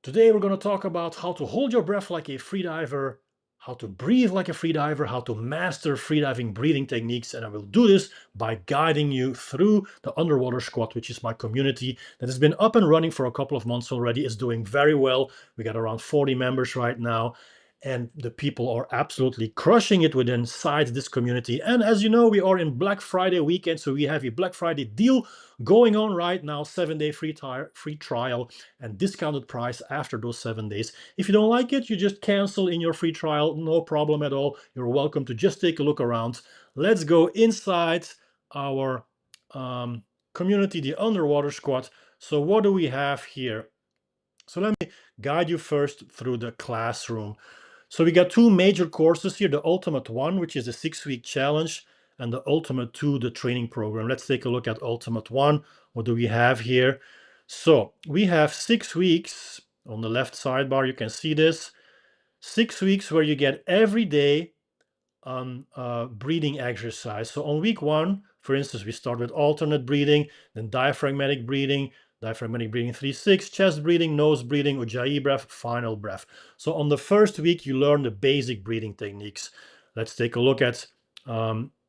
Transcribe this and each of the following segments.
Today we're going to talk about how to hold your breath like a freediver, how to breathe like a freediver, how to master freediving breathing techniques, and I will do this by guiding you through the Underwater Squad, which is my community that has been up and running for a couple of months already. It's doing very well. We got around 40 members right now, and the people are absolutely crushing it within inside this community. And as you know, we are in Black Friday weekend, so we have a Black Friday deal going on right now, 7-day free trial and discounted price after those 7 days. If you don't like it, you just cancel in your free trial, no problem at all. You're welcome to just take a look around. Let's go inside our community, the Underwater Squad. So what do we have here? So let me guide you first through the classroom. So we got two major courses here, the Ultimate 1, which is a 6-week challenge, and the Ultimate 2, the training program. Let's take a look at Ultimate 1. What do we have here? So we have 6 weeks. On the left sidebar, you can see this. 6 weeks where you get every day breathing exercise. So on week 1, for instance, we start with alternate breathing, then diaphragmatic breathing 3-6, chest breathing, nose breathing, Ujjayi breath, final breath. So on the first week, you learn the basic breathing techniques. Let's take a look at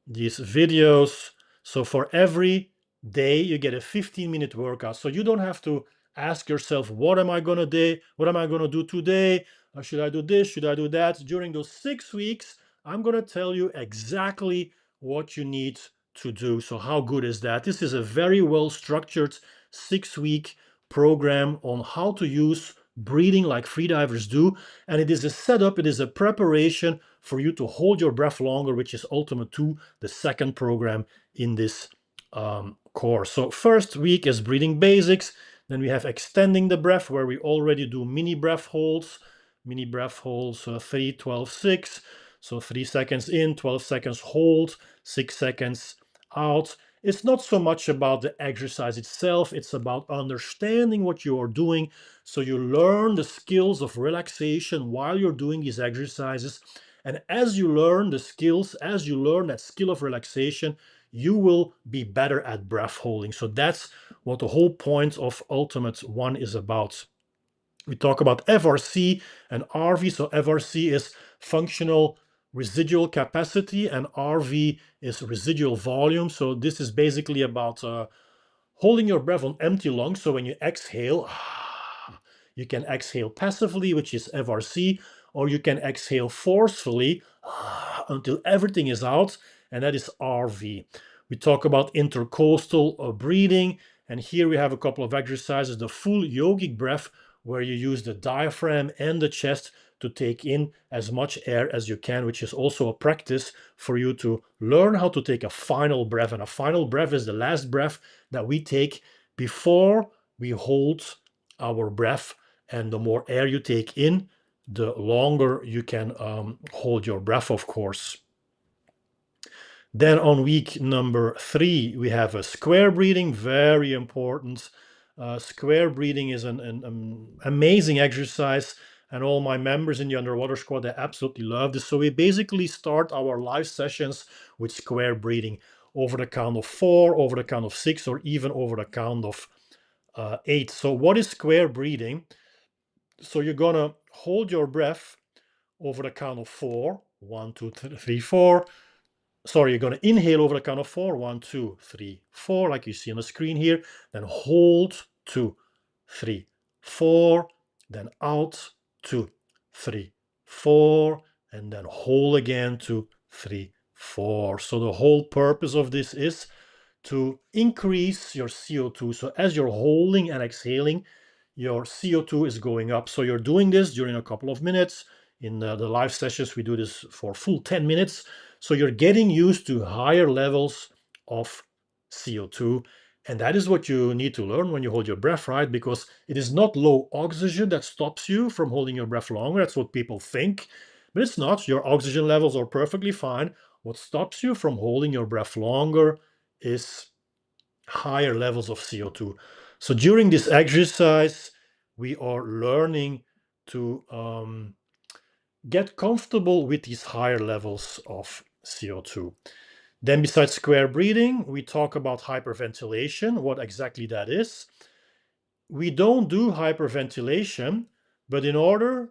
these videos. So for every day, you get a 15-minute workout. So you don't have to ask yourself, what am I gonna do today? Should I do this? Should I do that? During those 6 weeks, I'm gonna tell you exactly what you need to do. So how good is that? This is a very well structured 6-week program on how to use breathing like freedivers do, and it is a setup, it is a preparation for you to hold your breath longer, which is Ultimate 2, the second program in this course. So first week is breathing basics, then we have extending the breath, where we already do mini breath holds, 3, 12, 6. So 3 seconds in, 12 seconds hold, 6 seconds out. It's not so much about the exercise itself, it's about understanding what you are doing. So you learn the skills of relaxation while you're doing these exercises. And as you learn the skills, as you learn that skill of relaxation, you will be better at breath holding. So that's what the whole point of Ultimate 1 is about. We talk about FRC and RV. So FRC is functional residual capacity and RV is residual volume. So this is basically about holding your breath on empty lungs. So when you exhale, you can exhale passively, which is FRC, or you can exhale forcefully until everything is out, and that is RV. We talk about intercostal breathing, and here we have a couple of exercises. The full yogic breath, where you use the diaphragm and the chest to take in as much air as you can, which is also a practice for you to learn how to take a final breath. And a final breath is the last breath that we take before we hold our breath. And the more air you take in, the longer you can hold your breath, of course. Then on week number 3, we have a square breathing, very important. Square breathing is an amazing exercise, and all my members in the Underwater Squad, they absolutely love this. So we basically start our live sessions with square breathing over the count of 4, over the count of 6, or even over the count of 8. So what is square breathing? So you're gonna hold your breath over the count of 4. 1, 2, 3, 4. Sorry, you're going to inhale over the count of 4. 1, 2, 3, 4, like you see on the screen here. Then hold 2, 3, 4. Then out 2, 3, 4. And then hold again 2, 3, 4. So the whole purpose of this is to increase your CO2. So as you're holding and exhaling, your CO2 is going up. So you're doing this during a couple of minutes. In the live sessions, we do this for full 10 minutes. So you're getting used to higher levels of CO2. And that is what you need to learn when you hold your breath, right? Because it is not low oxygen that stops you from holding your breath longer. That's what people think. But it's not. Your oxygen levels are perfectly fine. What stops you from holding your breath longer is higher levels of CO2. So during this exercise, we are learning to get comfortable with these higher levels of CO2. Then besides square breathing, we talk about hyperventilation, what exactly that is. We don't do hyperventilation But in order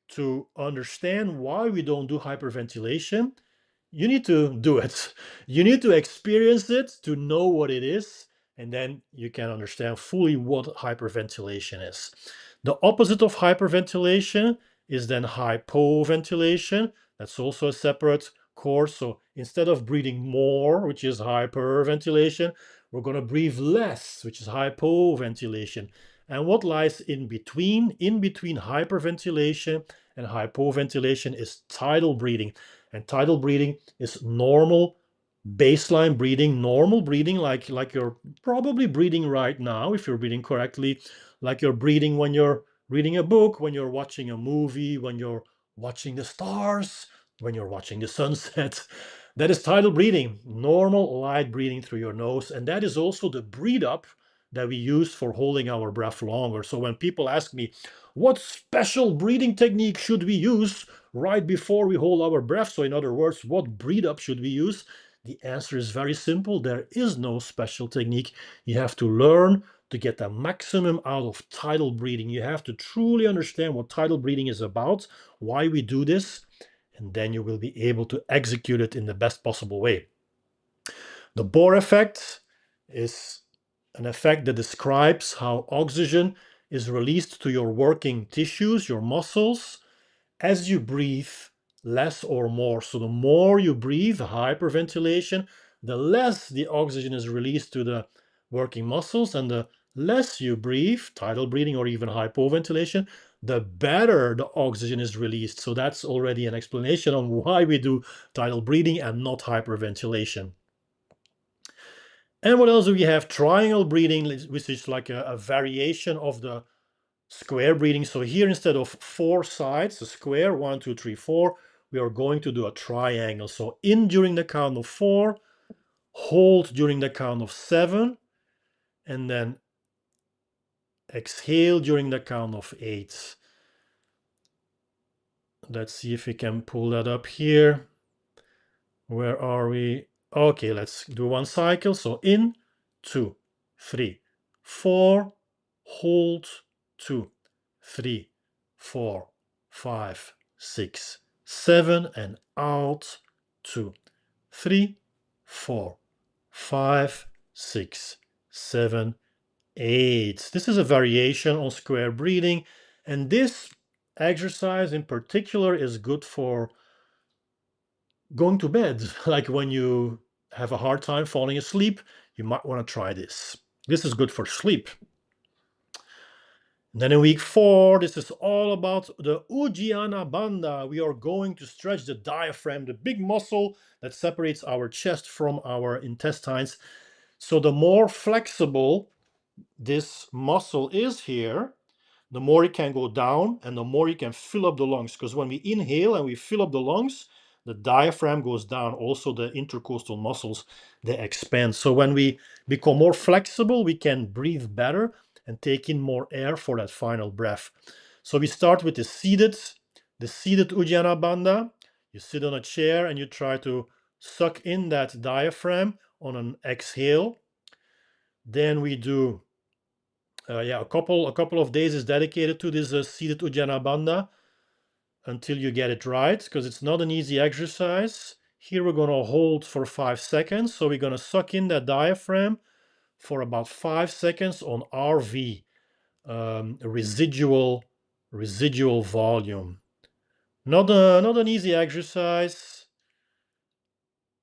to understand why we don't do hyperventilation, you need to do it. You need to experience it to know what it is, and then you can understand fully what hyperventilation is. The opposite of hyperventilation is then hypoventilation. That's also a separate course. So instead of breathing more, which is hyperventilation, we're going to breathe less, which is hypoventilation. And what lies in between? In between hyperventilation and hypoventilation is tidal breathing. And tidal breathing is normal baseline breathing, normal breathing, like you're probably breathing right now, if you're breathing correctly, like you're breathing when you're reading a book, when you're watching a movie, when you're watching the stars, when you're watching the sunset. That is tidal breathing, normal light breathing through your nose. And that is also the breathe up that we use for holding our breath longer. So when people ask me, what special breathing technique should we use right before we hold our breath? So in other words, what breathe up should we use? The answer is very simple. There is no special technique. You have to learn to get the maximum out of tidal breathing. You have to truly understand what tidal breathing is about, why we do this, and then you will be able to execute it in the best possible way. The Bohr effect is an effect that describes how oxygen is released to your working tissues, your muscles, as you breathe less or more. So the more you breathe, hyperventilation, the less the oxygen is released to the working muscles, and the less you breathe, tidal breathing or even hypoventilation, the better the oxygen is released. So that's already an explanation on why we do tidal breathing and not hyperventilation. And what else do we have? Triangle breathing, which is like a variation of the square breathing. So here, instead of 4 sides, a square, 1, 2, 3, 4, we are going to do a triangle. So in during the count of 4, hold during the count of 7, and then exhale during the count of 8. Let's see if we can pull that up here. Where are we? Okay, let's do one cycle. So in, 2, 3, 4, hold, 2, 3, 4, 5, 6, 7, and out, 2, 3, 4, 5, 6, 7, 8. This is a variation on square breathing, and this exercise in particular is good for going to bed. Like when you have a hard time falling asleep, you might want to try this. This is good for sleep. And then in week 4, this is all about the Ujjana Bandha. We are going to stretch the diaphragm, the big muscle that separates our chest from our intestines. So the more flexible this muscle is here, the more it can go down and the more you can fill up the lungs. Because when we inhale and we fill up the lungs, the diaphragm goes down. Also, the intercostal muscles, they expand. So when we become more flexible, we can breathe better and take in more air for that final breath. So we start with the seated Ujjana Bandha. You sit on a chair and you try to suck in that diaphragm on an exhale. Then we do a couple of days is dedicated to this seated Ujjana Bandha until you get it right, because it's not an easy exercise. Here we're going to hold for 5 seconds. So we're going to suck in that diaphragm for about 5 seconds on RV, residual volume. Not an easy exercise.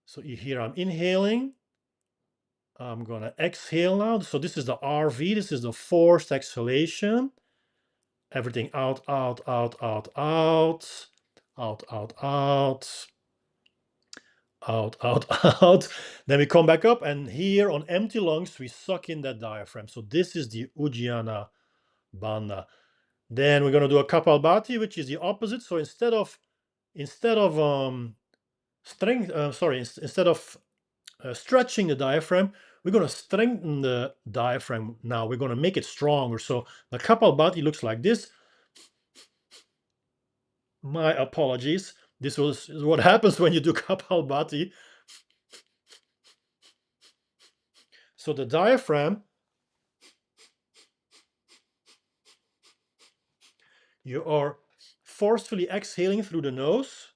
So you hear I'm inhaling. I'm going to exhale now. So this is the RV. This is the forced exhalation. Everything out, out, out, out, out, out, out, out, out, out, out. Then we come back up, and here on empty lungs, we suck in that diaphragm. So this is the Ujjana Bandha. Then we're going to do a Kapalbhati, which is the opposite. So instead of stretching the diaphragm, we're going to strengthen the diaphragm now. We're going to make it stronger. So the Kapalbhati looks like this. My apologies. This was what happens when you do Kapalbhati. So the diaphragm You are forcefully exhaling through the nose.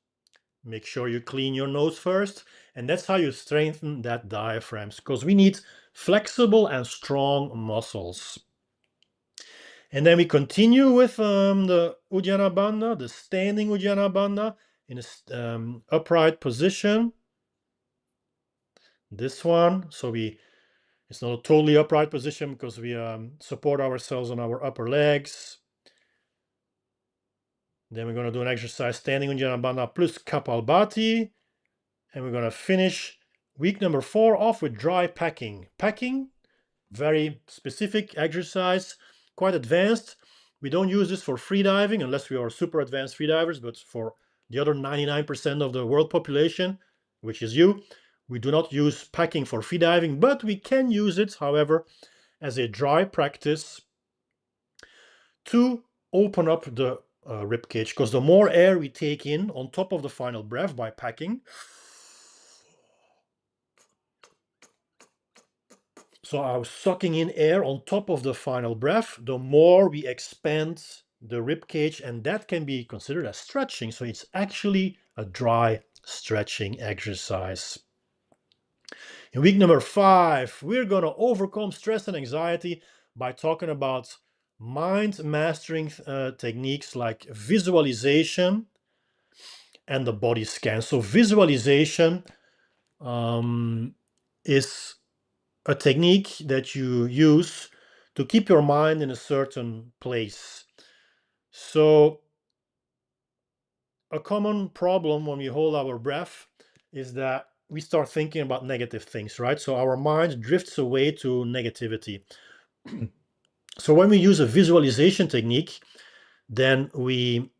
Make sure you clean your nose first. And that's how you strengthen that diaphragm, because we need flexible and strong muscles. And then we continue with the Uddiyana Bandha, the standing Uddiyana Bandha in a upright position. This one, it's not a totally upright position because we support ourselves on our upper legs. Then we're going to do an exercise standing Uddiyana Bandha plus Kapalbhati. And we're going to finish week number 4 off with dry packing. Packing, very specific exercise, quite advanced. We don't use this for freediving unless we are super advanced freedivers, but for the other 99% of the world population, which is you, we do not use packing for freediving, but we can use it, however, as a dry practice to open up the rib cage, because the more air we take in on top of the final breath by packing, so I was sucking in air on top of the final breath, the more we expand the rib cage, and that can be considered as stretching. So it's actually a dry stretching exercise. In week number 5, we're going to overcome stress and anxiety by talking about mind mastering techniques like visualization and the body scan. So visualization is a technique that you use to keep your mind in a certain place. So a common problem when we hold our breath is that we start thinking about negative things, right? So our mind drifts away to negativity. So when we use a visualization technique, then we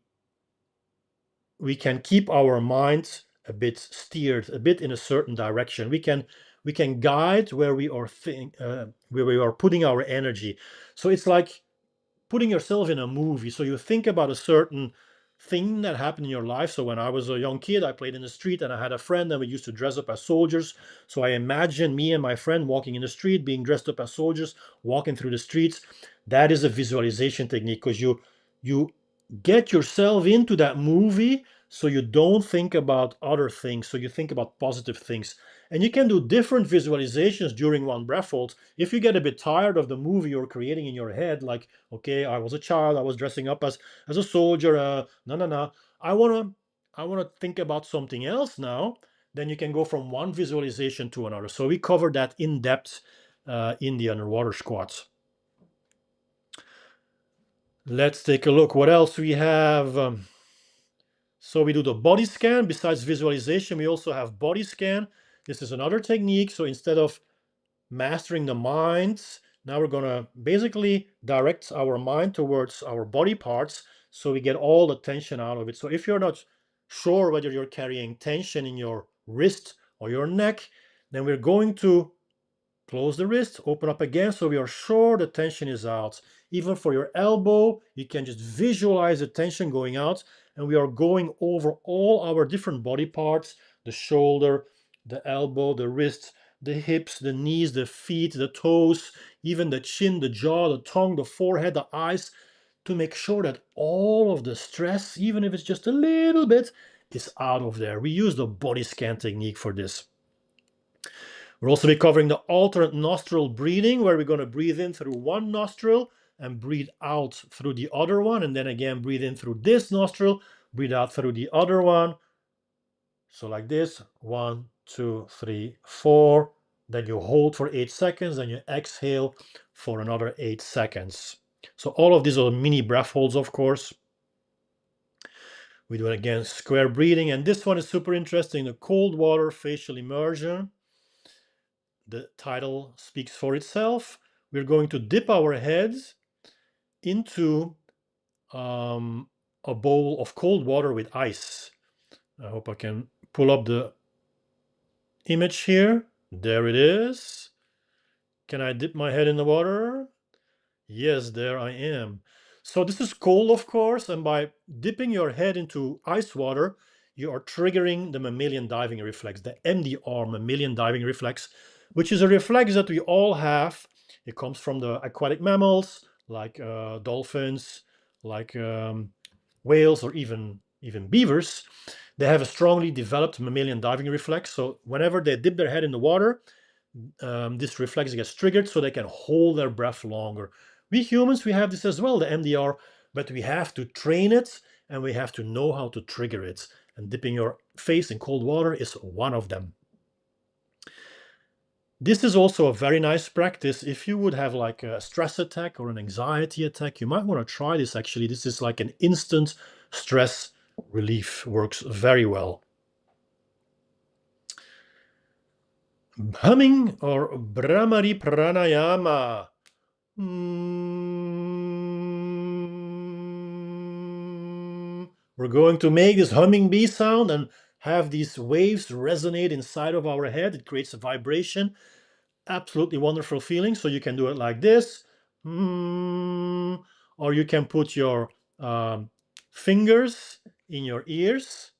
can keep our mind a bit steered, a bit in a certain direction. We can guide where we are where we are putting our energy. So it's like putting yourself in a movie. So you think about a certain thing that happened in your life. So when I was a young kid, I played in the street and I had a friend and we used to dress up as soldiers. So I imagine me and my friend walking in the street, being dressed up as soldiers, walking through the streets. That is a visualization technique, because you get yourself into that movie so you don't think about other things. So you think about positive things. And you can do different visualizations during one breath hold. If you get a bit tired of the movie you're creating in your head, like, okay, I was a child, I was dressing up as a soldier, no. I wanna think about something else now. Then you can go from one visualization to another. So we covered that in depth in the underwater squats. Let's take a look what else we have. So we do the body scan. Besides visualization, we also have body scan. This is another technique. So instead of mastering the mind, now we're going to basically direct our mind towards our body parts so we get all the tension out of it. So if you're not sure whether you're carrying tension in your wrist or your neck, then we're going to close the wrist, open up again, so we are sure the tension is out. Even for your elbow, you can just visualize the tension going out, and we are going over all our different body parts, the shoulder, the elbow, the wrist, the hips, the knees, the feet, the toes, even the chin, the jaw, the tongue, the forehead, the eyes, to make sure that all of the stress, even if it's just a little bit, is out of there. We use the body scan technique for this. We'll also be covering the alternate nostril breathing, where we're going to breathe in through one nostril and breathe out through the other one, and then again breathe in through this nostril, breathe out through the other one. So like this, 1, 2, 3, 4. Then you hold for 8 seconds, then you exhale for another 8 seconds. So all of these are mini breath holds, of course. We do it again, square breathing, and this one is super interesting, the cold water facial immersion. The title speaks for itself. We're going to dip our heads into a bowl of cold water with ice. I hope I can pull up the image here. There it is. Can I dip my head in the water? Yes, there I am. So this is cold, of course, and by dipping your head into ice water, you are triggering the mammalian diving reflex, the MDR, mammalian diving reflex, which is a reflex that we all have. It comes from the aquatic mammals, like dolphins, like whales or even beavers, they have a strongly developed mammalian diving reflex. So whenever they dip their head in the water, this reflex gets triggered so they can hold their breath longer. We humans, we have this as well, the MDR, but we have to train it and we have to know how to trigger it. And dipping your face in cold water is one of them. This is also a very nice practice. If you would have like a stress attack or an anxiety attack, you might want to try this actually. This is like an instant stress relief, works very well. Humming or Brahmari Pranayama. We're going to make this humming bee sound and have these waves resonate inside of our head. It creates a vibration. Absolutely wonderful feeling. So you can do it like this. Or you can put your fingers in your ears.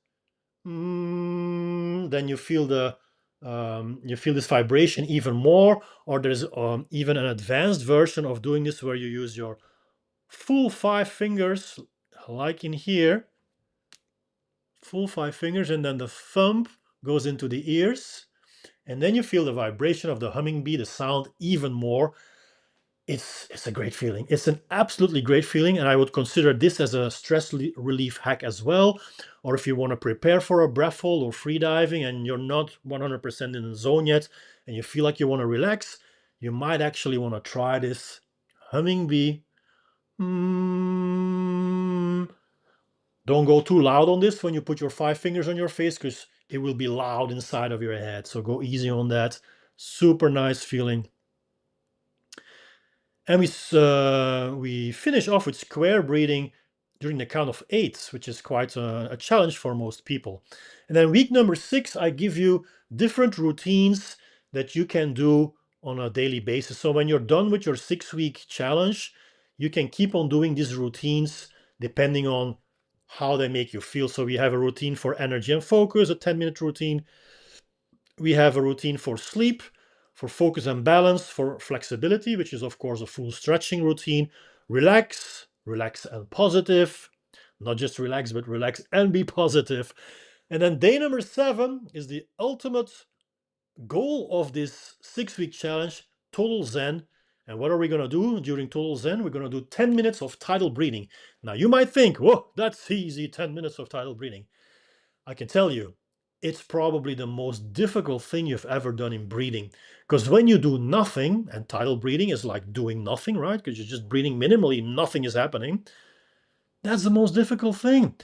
Then you feel this vibration even more. Or there's even an advanced version of doing this where you use your full 5 fingers, like in here, full 5 fingers, and then the thumb goes into the ears, and then you feel the vibration of the humming bee, the sound even more. It's a great feeling. It's an absolutely great feeling, and I would consider this as a stress relief hack as well. Or if you want to prepare for a breath hold or free diving and you're not 100% in the zone yet and you feel like you want to relax, you might actually want to try this humming bee. Don't go too loud on this when you put your 5 fingers on your face, because it will be loud inside of your head. So go easy on that. Super nice feeling. And we finish off with square breathing during the count of 8, which is quite a challenge for most people. And then week number 6, I give you different routines that you can do on a daily basis. So when you're done with your 6-week challenge, you can keep on doing these routines depending on how they make you feel. So we have a routine for energy and focus, a 10-minute routine. We have a routine for sleep, for focus and balance, for flexibility, which is of course a full stretching routine. Relax and positive. Not just relax, but relax and be positive. And then day number 7 is the ultimate goal of this 6-week challenge, total Zen. And what are we going to do during total Zen? We're going to do 10 minutes of tidal breathing. Now you might think, whoa, that's easy, 10 minutes of tidal breathing. I can tell you, it's probably the most difficult thing you've ever done in breathing. Because when you do nothing, and tidal breathing is like doing nothing, right? Because you're just breathing minimally, nothing is happening. That's the most difficult thing.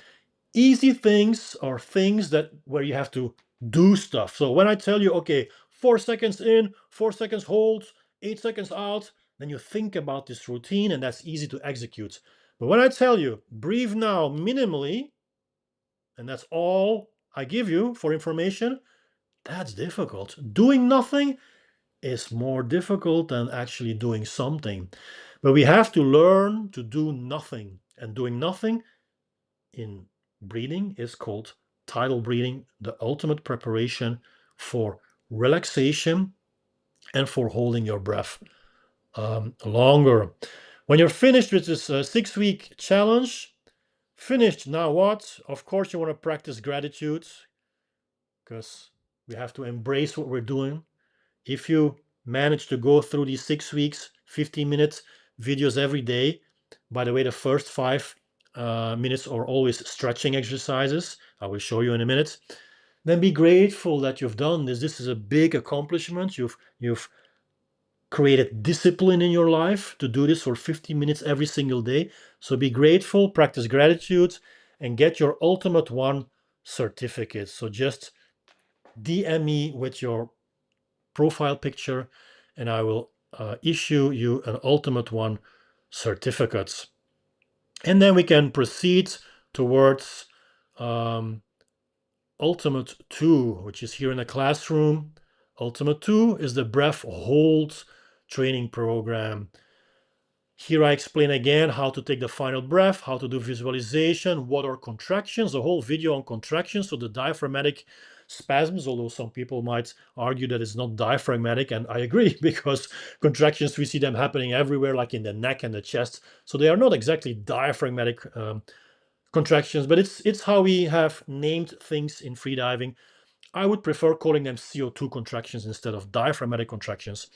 Easy things are things that where you have to do stuff. So when I tell you, okay, 4 seconds in, 4 seconds hold, 8 seconds out, then you think about this routine and that's easy to execute. But when I tell you, breathe now minimally, and that's all I give you for information, that's difficult. Doing nothing is more difficult than actually doing something. But we have to learn to do nothing. And doing nothing in breathing is called tidal breathing, the ultimate preparation for relaxation and for holding your breath longer. When you're finished with this 6-week challenge, finished, now what? Of course, you want to practice gratitude, because we have to embrace what we're doing. If you manage to go through these 6 weeks, 15-minute videos every day, by the way, the first 5 minutes are always stretching exercises. I will show you in a minute. Then be grateful that you've done this. This is a big accomplishment. You've created discipline in your life to do this for 15 minutes every single day. So be grateful, practice gratitude, and get your Ultimate One certificate. So just DM me with your profile picture and I will issue you an Ultimate One certificate. And then we can proceed towards Ultimate 2, which is here in the classroom. Ultimate 2 is the breath hold training program. Here I explain again how to take the final breath, how to do visualization, what are contractions, a whole video on contractions, so the diaphragmatic spasms, although some people might argue that it's not diaphragmatic, and I agree, because contractions, we see them happening everywhere, like in the neck and the chest, so they are not exactly diaphragmatic contractions, but it's how we have named things in freediving. I would prefer calling them CO2 contractions instead of diaphragmatic contractions.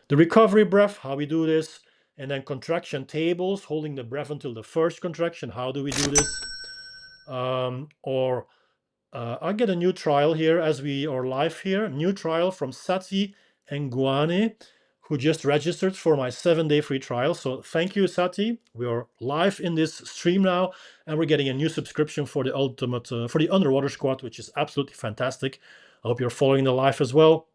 The recovery breath, how we do this, and then contraction tables, holding the breath until the first contraction. How do we do this? Or I get a new trial here as we are live here. New trial from Sati and Guane, who just registered for my 7-day free trial. So thank you, Sati. We are live in this stream now, and we're getting a new subscription for the ultimate for the underwater squad, which is absolutely fantastic. I hope you're following the live as well.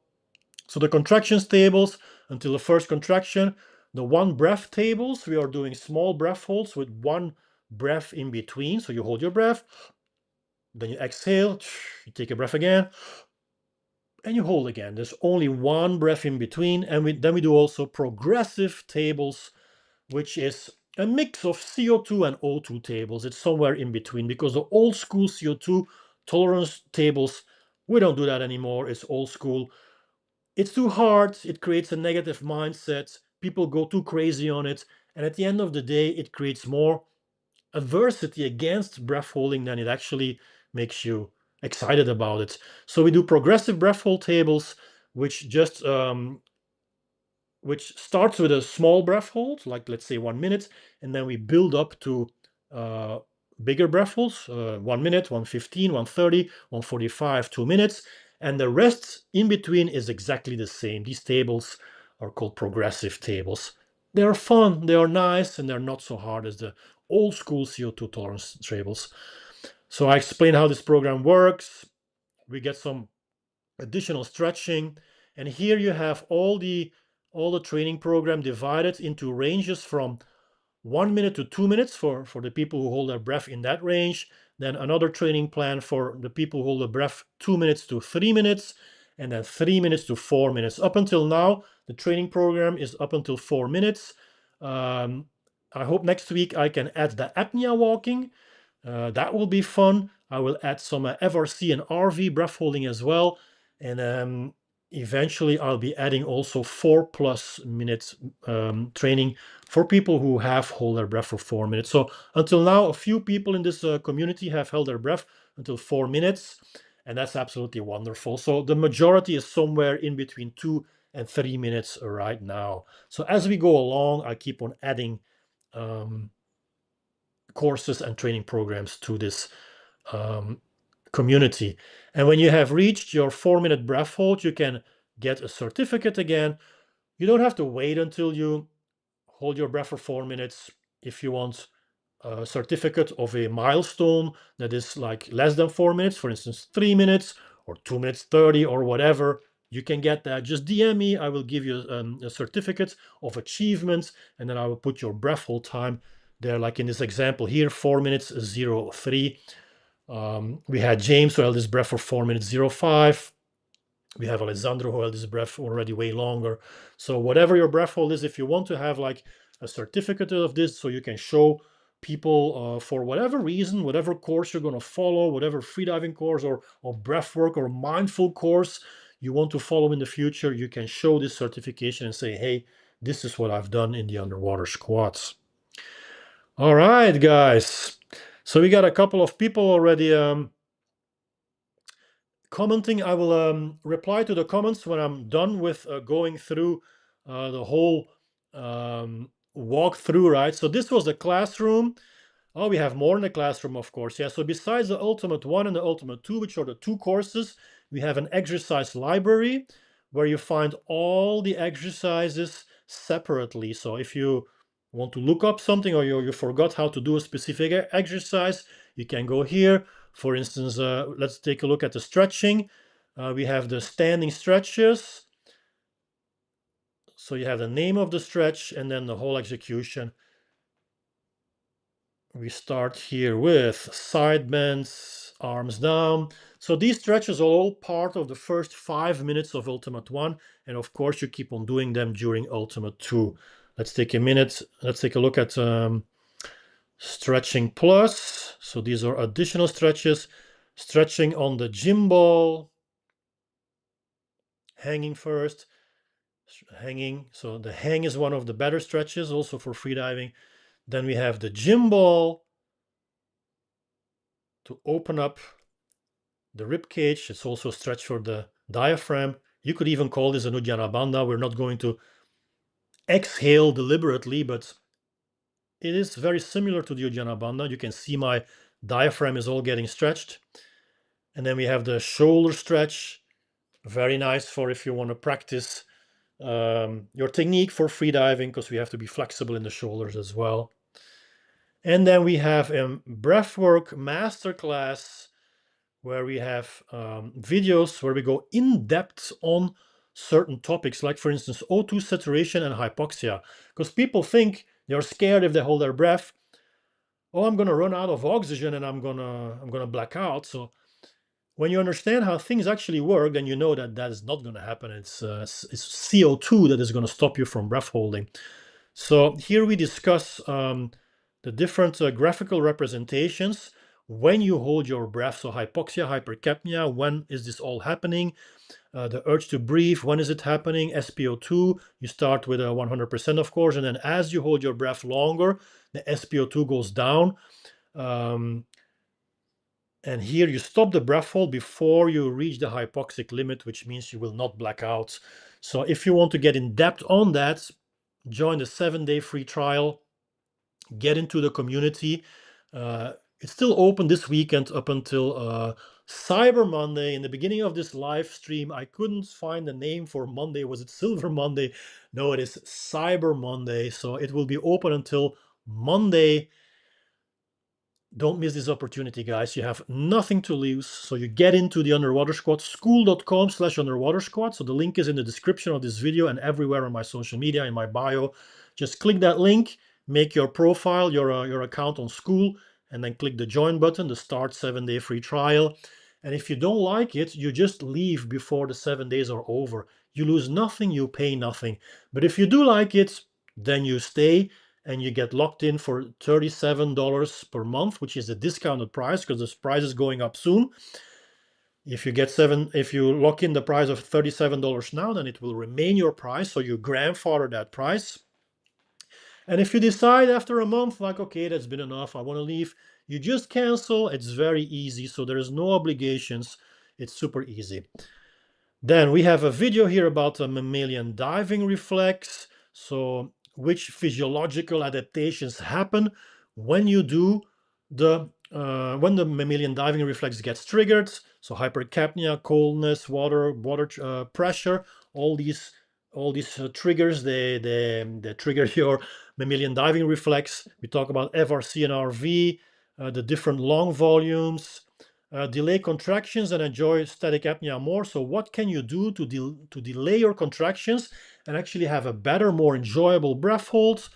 So the contractions tables until the first contraction. The one breath tables, we are doing small breath holds with one breath in between. So you hold your breath, then you exhale, you take a breath again, and you hold again. There's only one breath in between. And then we do also progressive tables, which is a mix of CO2 and O2 tables. It's somewhere in between, because the old school CO2 tolerance tables, we don't do that anymore. It's old school. It's too hard. It creates a negative mindset. People go too crazy on it. And at the end of the day, it creates more adversity against breath holding than it actually makes you excited about it. So we do progressive breath hold tables, which just which starts with a small breath hold, like let's say 1 minute, and then we build up to uh, bigger breath holds, 1 minute, 1:15, 1:30, 1:45, 2 minutes, and the rest in between is exactly the same. These tables are called progressive tables. They are fun, they are nice, and they're not so hard as the old school CO2 tolerance tables. So I explain how this program works. We get some additional stretching, and here you have all the training program divided into ranges from 1 minute to 2 minutes for the people who hold their breath in that range. Then another training plan for the people who hold the breath 2 minutes to 3 minutes, and then 3 minutes to 4 minutes. Up until now, the training program is up until 4 minutes. Um, I hope next week I can add the apnea walking. That will be fun. I will add some FRC and RV breath holding as well. And eventually I'll be adding also 4+ minutes training for people who have hold their breath for 4 minutes. So until now, a few people in this community have held their breath until 4 minutes, and that's absolutely wonderful. So the majority is somewhere in between 2 and 3 minutes right now. So as we go along, I keep on adding courses and training programs to this community. And when you have reached your 4-minute breath hold, you can get a certificate again. You don't have to wait until you hold your breath for 4 minutes. If you want a certificate of a milestone that is like less than 4 minutes, for instance, 3 minutes or 2 minutes 30 or whatever, you can get that. Just DM me. I will give you a certificate of achievements, and then I will put your breath hold time there. Like in this example here, 4 minutes 03. We had James who held his breath for 4 minutes 05. We have Alessandro who held his breath already way longer. So whatever your breath hold is, if you want to have like a certificate of this, so you can show people for whatever reason, whatever course you're going to follow, whatever freediving course or breath work or mindful course you want to follow in the future, you can show this certification and say, hey, this is what I've done in the underwater squats. All right, guys. So we got a couple of people already commenting. I will reply to the comments when I'm done with going through the whole walkthrough, right? So this was the classroom. Oh, we have more in the classroom, of course. Yeah, so besides the Ultimate 1 and the Ultimate 2, which are the two courses, we have an exercise library where you find all the exercises separately. So if you want to look up something, or you forgot how to do a specific exercise, you can go here. For instance, let's take a look at the stretching. We have the standing stretches. So you have the name of the stretch and then the whole execution. We start here with side bends, arms down. So these stretches are all part of the first 5 minutes of Ultimate 1. And of course, you keep on doing them during Ultimate 2. Let's take a minute. Let's take a look at Stretching Plus. So these are additional stretches. Stretching on the gym ball. Hanging first. Hanging. So the hang is one of the better stretches also for freediving. Then we have the gym ball. to open up the rib cage. It's also a stretch for the diaphragm. You could even call this an Uddiyana Bandha. We're not going to exhale deliberately, but it is very similar to the Uddiyana Bandha. You can see my diaphragm is all getting stretched. And then we have the shoulder stretch. Very nice for if you want to practice your technique for freediving, because we have to be flexible in the shoulders as well. And then we have a breathwork masterclass where we have videos where we go in depth on certain topics, like for instance O2 saturation and hypoxia, because people think they're scared if they hold their breath. Oh, I'm gonna run out of oxygen and I'm gonna black out. So when you understand how things actually work, then you know that that is not going to happen. It's CO2 that is going to stop you from breath holding. So here we discuss the different graphical representations when you hold your breath. So hypoxia, hypercapnia, when is this all happening? The urge to breathe, when is it happening? SpO2, you start with a 100% of course, and then as you hold your breath longer, the SpO2 goes down. And here you stop the breath hold before you reach the hypoxic limit, which means you will not black out. So if you want to get in depth on that, join the 7-day free trial, get into the community. It's still open this weekend up until Cyber Monday. In the beginning of this live stream, I couldn't find the name for Monday. Was it Silver Monday? No, it is Cyber Monday. So it will be open until Monday. Don't miss this opportunity, guys. You have nothing to lose. So you get into the Underwater Squad, school.com/underwater squad. So the link is in the description of this video and everywhere on my social media, in my bio. Just click that link, make your profile, your account on School, and then click the join button, the start 7-day free trial. And if you don't like it, you just leave before the 7 days are over. You lose nothing, you pay nothing. But if you do like it, then you stay and you get locked in for $37 per month, which is a discounted price because this price is going up soon. If you lock in the price of $37 now, then it will remain your price, so you grandfather that price. And if you decide after a month, like, okay, that's been enough, I want to leave, you just cancel. It's very easy, so there is no obligations. It's super easy. Then we have a video here about the mammalian diving reflex. So which physiological adaptations happen when you do when the mammalian diving reflex gets triggered. So hypercapnia, coldness, water pressure, all these triggers, they trigger your mammalian diving reflex. We talk about FRC and RV, the different lung volumes, delay contractions and enjoy static apnea more. So what can you do to delay your contractions and actually have a better, more enjoyable breath hold?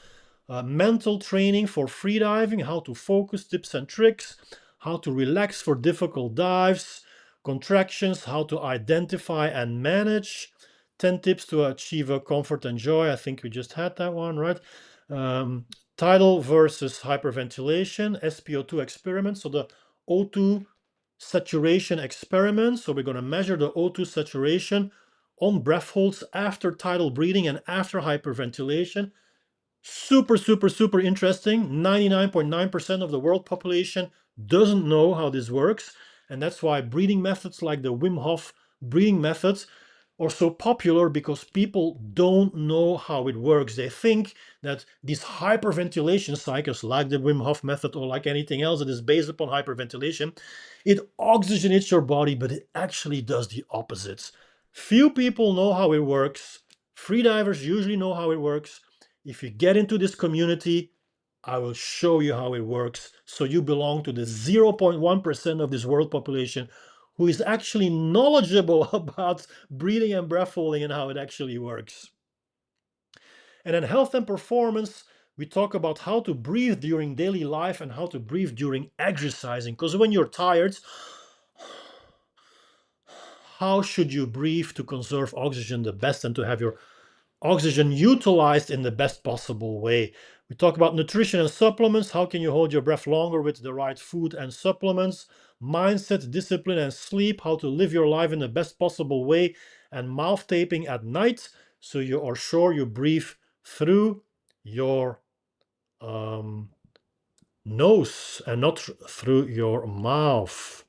Mental training for freediving, how to focus, tips and tricks, how to relax for difficult dives, contractions, how to identify and manage, 10 tips to achieve a comfort and joy. I think we just had that one, right? Tidal versus hyperventilation, SpO2 experiment. So the O2 saturation experiment. So we're going to measure the O2 saturation on breath holds after tidal breathing and after hyperventilation. Super, super, super interesting. 99.9% of the world population doesn't know how this works. And that's why breathing methods like the Wim Hof breathing methods are so popular, because people don't know how it works. They think that these hyperventilation cycles, like the Wim Hof method or like anything else that is based upon hyperventilation, it oxygenates your body, but it actually does the opposite. Few people know how it works. Freedivers usually know how it works. If you get into this community, I will show you how it works, so you belong to the 0.1% of this world population who is actually knowledgeable about breathing and breath holding and how it actually works. And in health and performance, we talk about how to breathe during daily life and how to breathe during exercising. Because when you're tired, how should you breathe to conserve oxygen the best and to have your oxygen utilized in the best possible way? We talk about nutrition and supplements. How can you hold your breath longer with the right food and supplements? Mindset, discipline, and sleep. How to live your life in the best possible way. And mouth taping at night, so you are sure you breathe through your nose and not through your mouth.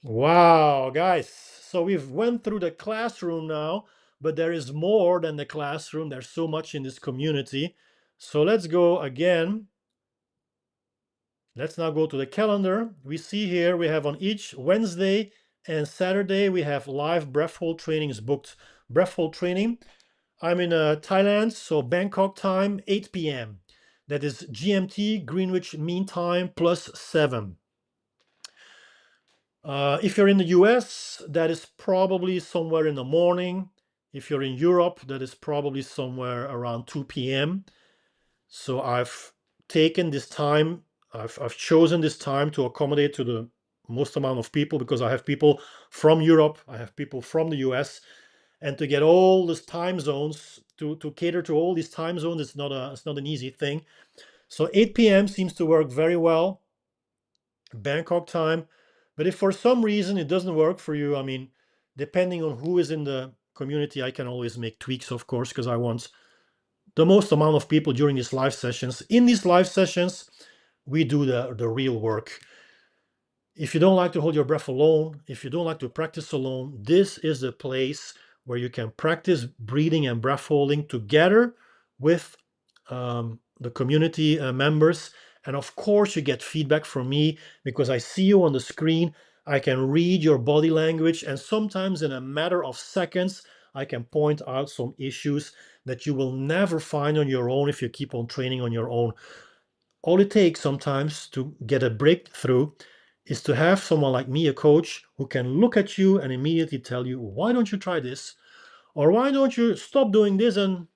Wow, guys. So we've went through the classroom now, but there is more than the classroom. There's so much in this community. So let's go again. Let's now go to the calendar. We see here we have on each Wednesday and Saturday, we have live breath hold trainings booked. Breath hold training. I'm in Thailand, so Bangkok time, 8 p.m. That is GMT, Greenwich Mean Time, +7. If you're in the US, that is probably somewhere in the morning. If you're in Europe, that is probably somewhere around 2 p.m. So I've taken this time, I've chosen this time to accommodate to the most amount of people because I have people from Europe, I have people from the US, and to get all these time zones to cater to all these time zones, it's not an easy thing. So 8 p.m. seems to work very well, Bangkok time. But if for some reason it doesn't work for you, I mean, depending on who is in the community, I can always make tweaks, of course, because I want the most amount of people during these live sessions. In these live sessions, we do the real work. If you don't like to hold your breath alone, if you don't like to practice alone, this is the place where you can practice breathing and breath holding together with the community members. And of course, you get feedback from me because I see you on the screen. I can read your body language, and sometimes in a matter of seconds, I can point out some issues that you will never find on your own if you keep on training on your own. All it takes sometimes to get a breakthrough is to have someone like me, a coach, who can look at you and immediately tell you, why don't you try this? Or why don't you stop doing this and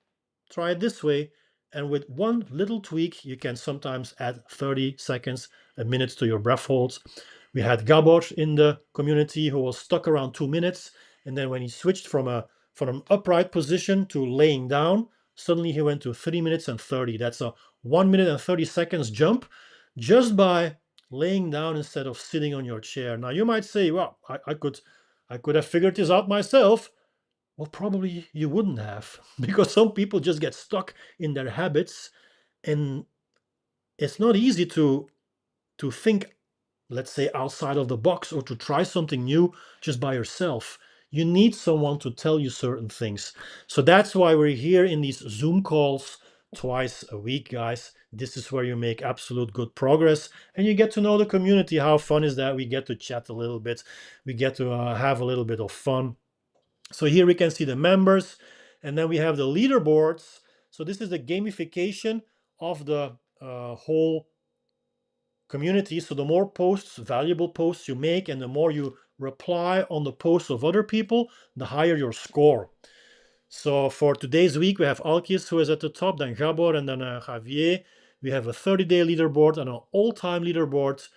try it this way? And with one little tweak, you can sometimes add 30 seconds, a minute to your breath holds. We had Gabor in the community who was stuck around 2 minutes. And then when he switched from an upright position to laying down, suddenly he went to 3 minutes and 30. That's a 1 minute and 30 seconds jump just by laying down instead of sitting on your chair. Now you might say, well, I could have figured this out myself. Well, probably you wouldn't have, because some people just get stuck in their habits, and it's not easy to think, let's say, outside of the box or to try something new just by yourself. You need someone to tell you certain things. So that's why we're here in these Zoom calls twice a week, guys. This is where you make absolute good progress and you get to know the community. How fun is that? We get to chat a little bit. We get to have a little bit of fun. So here we can see the members, and then we have the leaderboards. So this is the gamification of the whole community. So the more posts, valuable posts you make, and the more you reply on the posts of other people, the higher your score. So for today's week, we have Alkis, who is at the top, then Gabor, and then Javier. We have a 30-day leaderboard and an all-time leaderboard.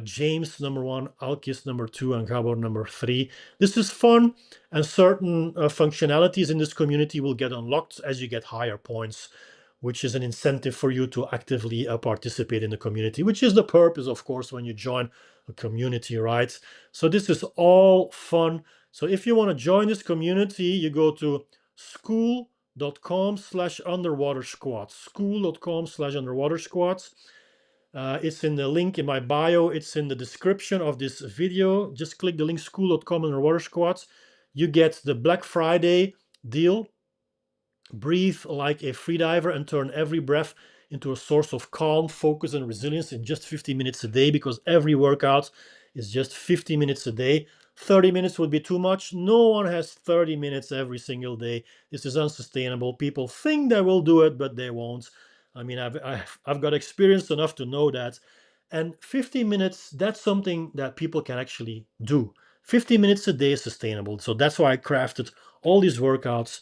James #1, Alkis #2, and Gabor #3. This is fun, and certain functionalities in this community will get unlocked as you get higher points, which is an incentive for you to actively participate in the community, which is the purpose, of course, when you join a community, right? So this is all fun. So if you want to join this community, you go to school.com/underwater squats. School.com/underwater squats. It's in the link in my bio. It's in the description of this video. Just click the link school.com underwater squats. You get the Black Friday deal. Breathe like a freediver and turn every breath into a source of calm, focus, and resilience in just 50 minutes a day, because every workout is just 50 minutes a day. 30 minutes would be too much. No one has 30 minutes every single day. This is unsustainable. People think they will do it, but they won't. I mean, I've got experience enough to know that. And 50 minutes, that's something that people can actually do. 50 minutes a day is sustainable. So that's why I crafted all these workouts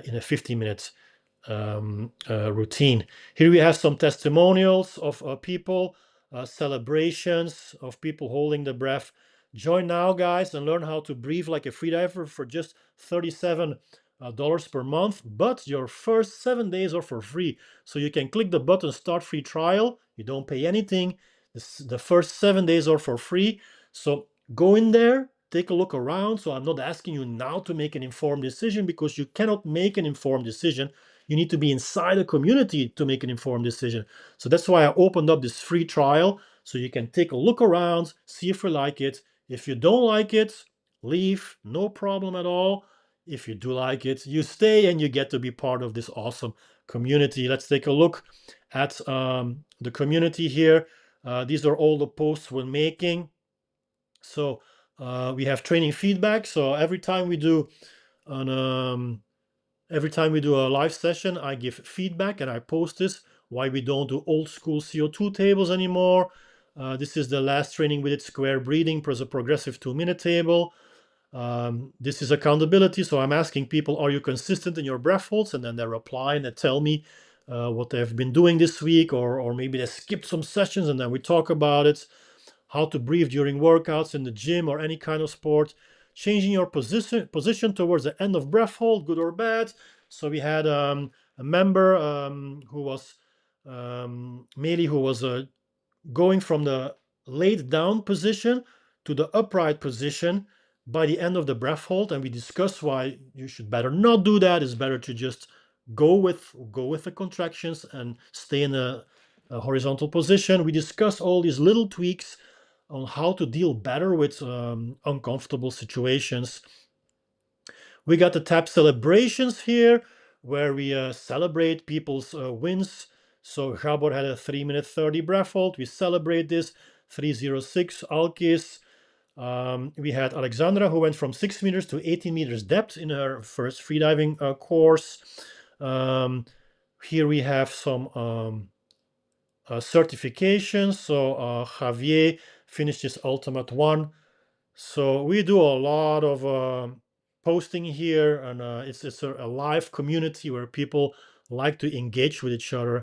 in a 50-minute routine. Here we have some testimonials of people, celebrations of people holding the breath. Join now, guys, and learn how to breathe like a freediver for just $37 per month, but your first 7 days are for free. So you can click the button start free trial. You don't pay anything. The first 7 days are for free. So go in there, take a look around. So I'm not asking you now to make an informed decision, because you cannot make an informed decision. You need to be inside a community to make an informed decision. So that's why I opened up this free trial, so you can take a look around, see if you like it. If you don't like it, leave, no problem at all. If you do like it, you stay and you get to be part of this awesome community. Let's take a look at the community here. These are all the posts we're making. So we have training feedback. So every time we do a live session, I give feedback and I post this. Why we don't do old school CO2 tables anymore. This is the last training we did, square breathing plus a progressive 2-minute table. This is accountability. So I'm asking people, are you consistent in your breath holds? And then they reply and they tell me what they've been doing this week, or maybe they skipped some sessions, and then we talk about it. How to breathe during workouts in the gym or any kind of sport. Changing your position towards the end of breath hold, good or bad. So we had a member who was Meli, who was going from the laid down position to the upright position by the end of the breath hold, and we discussed why you should better not do that. It's better to just go with the contractions and stay in a horizontal position. We discussed all these little tweaks on how to deal better with uncomfortable situations. We got the tap celebrations here, where we celebrate people's wins. So Gabor had a 3-minute 30 breath hold. We celebrate this. 306 Alkis. We had Alexandra, who went from 6 meters to 18 meters depth in her first freediving course. Here we have some certifications. So Javier finished his ultimate one. So we do a lot of posting here, and it's a live community where people like to engage with each other.